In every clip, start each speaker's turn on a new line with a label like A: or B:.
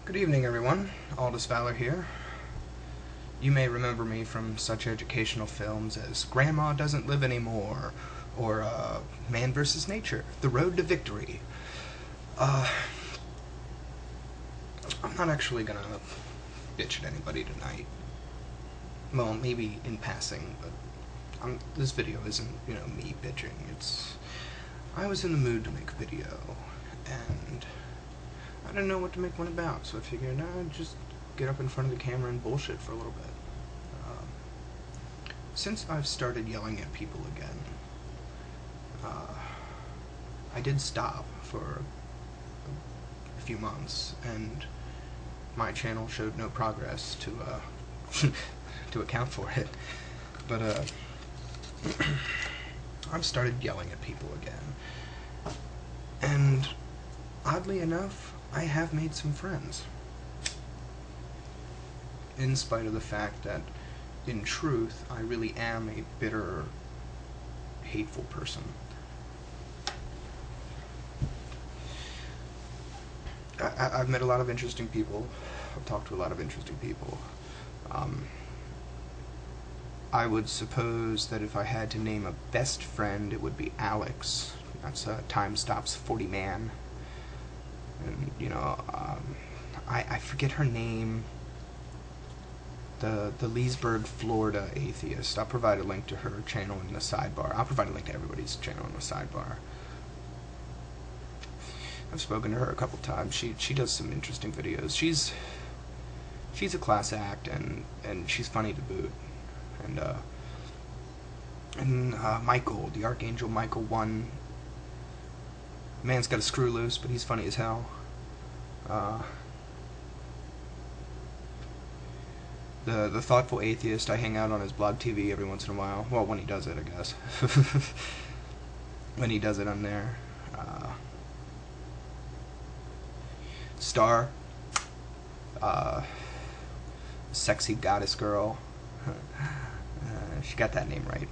A: Good evening, everyone. Aldus Valor here. You may remember me from such educational films as Grandma Doesn't Live Anymore, or Man vs. Nature, The Road to Victory. I'm not actually gonna bitch at anybody tonight. Well, maybe in passing, but this video isn't, me bitching. I was in the mood to make a video, and I didn't know what to make one about, so I figured, I'd just get up in front of the camera and bullshit for a little bit. Since I've started yelling at people again, I did stop for a few months, and my channel showed no progress to to account for it. But I've started yelling at people again, and oddly enough, I have made some friends, in spite of the fact that, in truth, I really am a bitter, hateful person. I've met a lot of interesting people. I've talked to a lot of interesting people. I would suppose that if I had to name a best friend, it would be Alex. That's Time Stops 40 Man. And, I forget her name. The Leesburg, Florida atheist. I'll provide a link to her channel in the sidebar. I'll provide a link to everybody's channel in the sidebar. I've spoken to her a couple times. She does some interesting videos. She's a class act, and she's funny to boot. And Michael, the Archangel Michael 1. Man's got a screw loose, but he's funny as hell. The Thoughtful Atheist, I hang out on his blog TV every once in a while. Well, when he does it, I guess. When he does it on there. Star. Sexy Goddess Girl. She got that name right.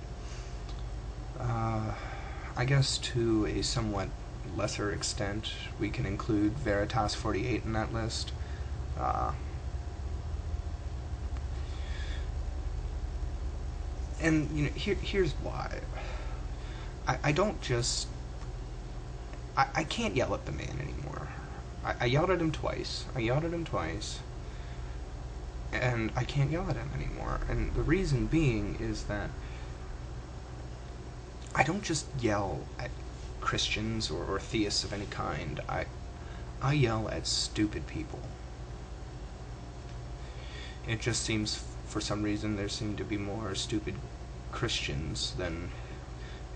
A: I guess to a somewhat lesser extent, we can include Veritas 48 in that list. And here's why. I don't just... I can't yell at the man anymore. I yelled at him twice. And I can't yell at him anymore. And the reason being is that I don't just yell at Christians or theists of any kind. I yell at stupid people. It just seems, for some reason, there seem to be more stupid Christians than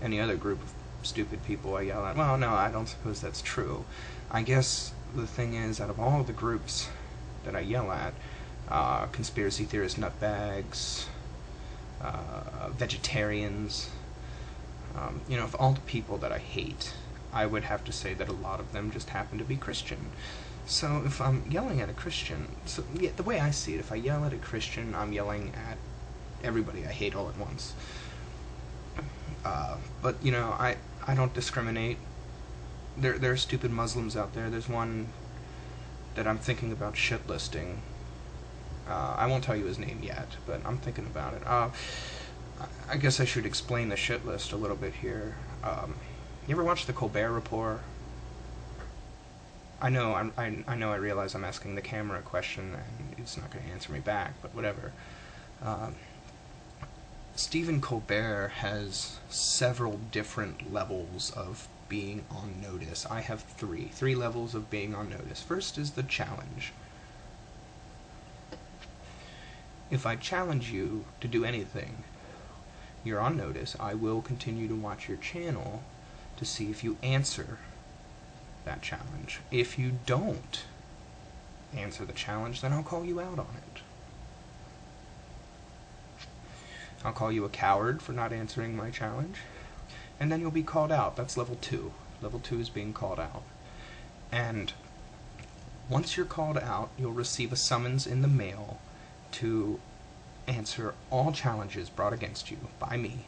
A: any other group of stupid people I yell at. Well, no, I don't suppose that's true. I guess the thing is, out of all the groups that I yell at, conspiracy theorist nutbags, vegetarians, of all the people that I hate, I would have to say that a lot of them just happen to be Christian. So if I'm yelling at a Christian, the way I see it, if I yell at a Christian, I'm yelling at everybody I hate all at once. But, I don't discriminate. There are stupid Muslims out there. There's one that I'm thinking about shitlisting. I won't tell you his name yet, but I'm thinking about it. I guess I should explain the shit list a little bit here. You ever watch the Colbert Report? I realize I'm asking the camera a question and it's not going to answer me back, but whatever. Stephen Colbert has several different levels of being on notice. I have three levels of being on notice. First is the challenge. If I challenge you to do anything, you're on notice. I will continue to watch your channel to see if you answer that challenge. If you don't answer the challenge, then I'll call you out on it. I'll call you a coward for not answering my challenge, and then you'll be called out. That's level 2. Level 2 is being called out. And once you're called out, you'll receive a summons in the mail to answer all challenges brought against you by me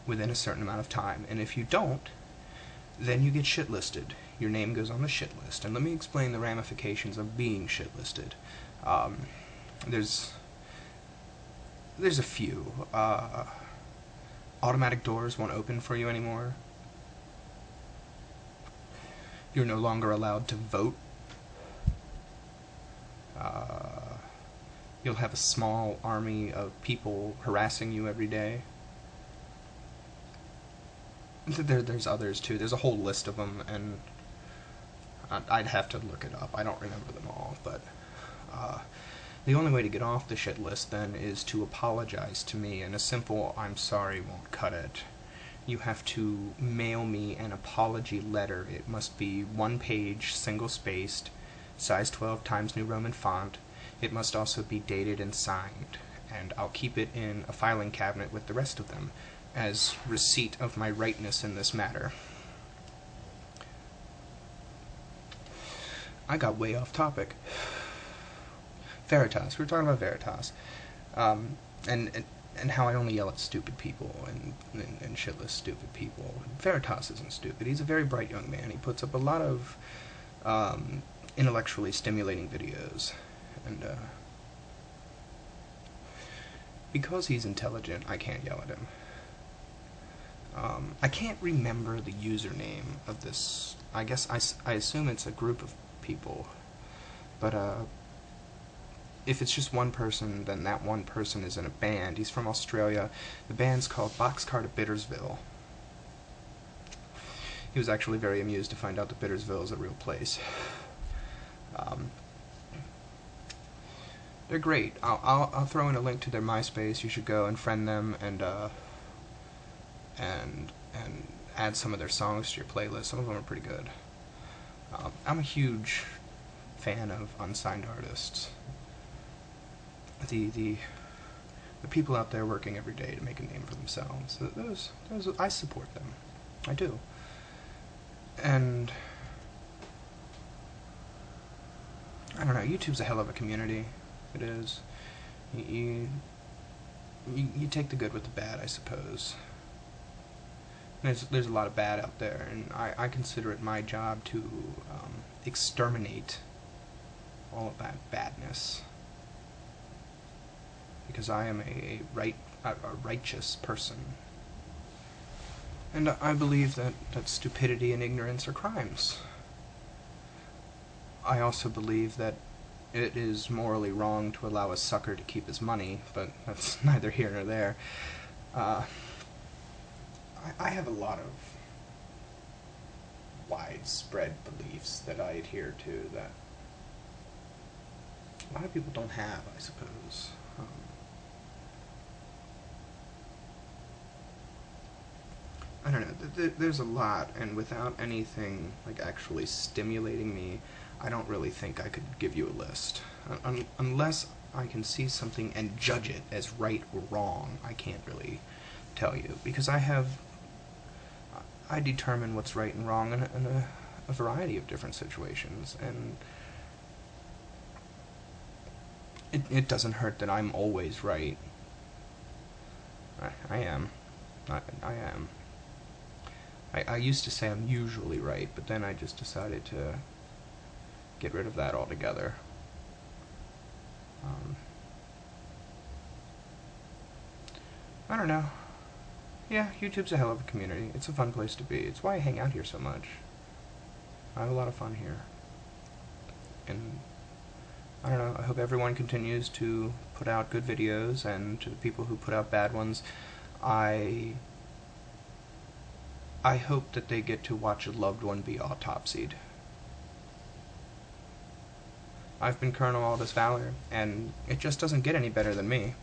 A: within a certain amount of time. And if you don't, then you get shitlisted. your name goes on the shit list. And let me explain the ramifications of being shit listed. There's a few. Automatic doors won't open for you anymore. You're no longer allowed to vote. You'll have a small army of people harassing you every day. There's others too. There's a whole list of them, and I'd have to look it up. I don't remember them all, but the only way to get off the shit list then is to apologize to me, and a simple "I'm sorry" won't cut it. You have to mail me an apology letter. It must be 1 page, single-spaced, size 12 Times New Roman font. It must also be dated and signed, and I'll keep it in a filing cabinet with the rest of them as receipt of my rightness in this matter. I got way off topic. Veritas. We were talking about Veritas. And how I only yell at stupid people and shitless stupid people. Veritas isn't stupid. He's a very bright young man. He puts up a lot of intellectually stimulating videos. And because he's intelligent, I can't yell at him. I can't remember the username of this. I guess I assume it's a group of people. But if it's just one person, then that one person is in a band. He's from Australia. The band's called Boxcar to Bittersville. He was actually very amused to find out that Bittersville is a real place. They're great. I'll throw in a link to their MySpace. You should go and friend them and add some of their songs to your playlist. Some of them are pretty good. I'm a huge fan of unsigned artists. The people out there working every day to make a name for themselves. Those I support them. I do. And I don't know. YouTube's a hell of a community. It is. You take the good with the bad, I suppose. There's a lot of bad out there, and I consider it my job to exterminate all of that badness, because I am a righteous person, and I believe that stupidity and ignorance are crimes. I also believe that it is morally wrong to allow a sucker to keep his money, but that's neither here nor there. I have a lot of widespread beliefs that I adhere to that a lot of people don't have, I suppose. I don't know, there's a lot, and without anything like actually stimulating me, I don't really think I could give you a list. Unless I can see something and judge it as right or wrong, I can't really tell you, because I determine what's right and wrong in a variety of different situations, and it doesn't hurt that I'm always right. I am. I am. I used to say I'm usually right, but then I just decided to get rid of that altogether. I don't know. Yeah, YouTube's a hell of a community. It's a fun place to be. It's why I hang out here so much. I have a lot of fun here. And I don't know, I hope everyone continues to put out good videos, and to the people who put out bad ones, I hope that they get to watch a loved one be autopsied. I've been Colonel Aldus Valor, and it just doesn't get any better than me.